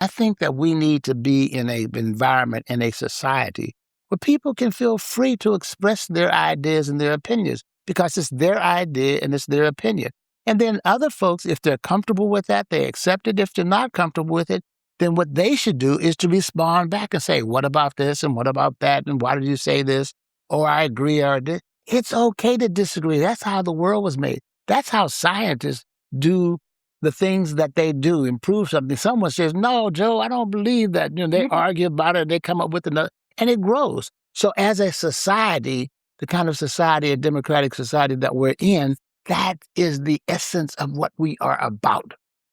I think that we need to be in an environment, in a society where people can feel free to express their ideas and their opinions because it's their idea and it's their opinion. And then other folks, if they're comfortable with that, they accept it. If they're not comfortable with it, then what they should do is to respond back and say, what about this and what about that? And why did you say this? Or I agree or this. It's okay to disagree. That's how the world was made. That's how scientists do the things that they do, improve something. Someone says, no, Joe, I don't believe that. They argue about it, they come up with another, and it grows. So as a society, the kind of society, a democratic society that we're in, that is the essence of what we are about.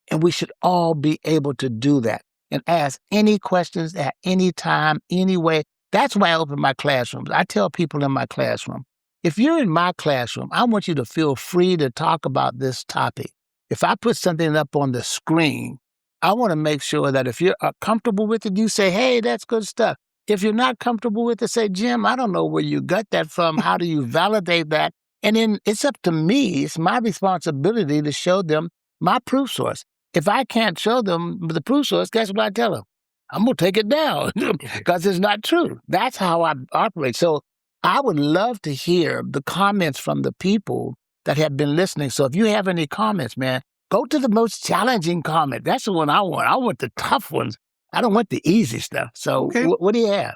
And we should all be able to do that and ask any questions at any time, any way. That's why I open my classrooms. I tell people in my classroom, if you're in my classroom, I want you to feel free to talk about this topic. If I put something up on the screen, I want to make sure that if you're comfortable with it, you say, hey, that's good stuff. If you're not comfortable with it, say, Jim, I don't know where you got that from. How do you validate that? And then it's up to me. It's my responsibility to show them my proof source. If I can't show them the proof source, guess what I tell them? I'm going to take it down because it's not true. That's how I operate. So I would love to hear the comments from the people that have been listening. So if you have any comments, man, go to the most challenging comment. That's the one I want. I want the tough ones. I don't want the easy stuff. So what do you have?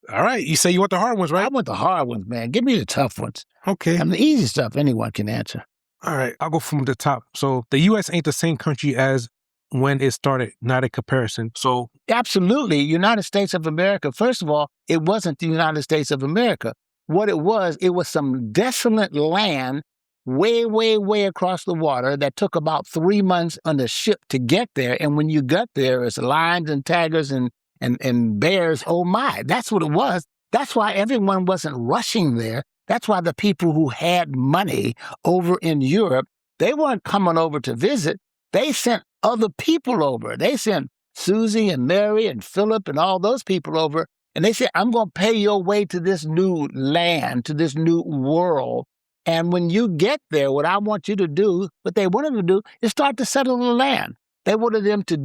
All right. You say you want the hard ones, right? I want the hard ones, man. Give me the tough ones. Okay. And the easy stuff anyone can answer. All right. I'll go from the top. So the U.S. ain't the same country as when it started, not a comparison. So absolutely. United States of America. First of all, it wasn't the United States of America. What it was some desolate land way, way, way across the water that took about 3 months on the ship to get there. And when you got there, it's lions and tigers and bears. Oh my, that's what it was. That's why everyone wasn't rushing there. That's why the people who had money over in Europe, they weren't coming over to visit. They sent other people over. They sent Susie and Mary and Philip and all those people over. And they said, I'm going to pay your way to this new land, to this new world. And when you get there, what I want you to do, what they wanted to do, is start to settle the land. They wanted them to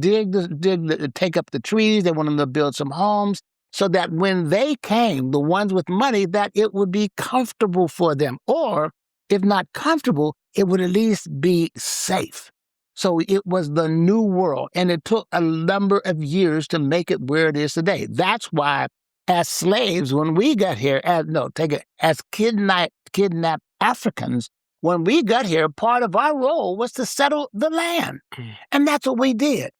take up the trees. They wanted them to build some homes so that when they came, the ones with money, that it would be comfortable for them. Or if not comfortable, it would at least be safe. So it was the new world, and it took a number of years to make it where it is today. That's why, as slaves, when we got here, as kidnapped Africans, when we got here, part of our role was to settle the land. And that's what we did.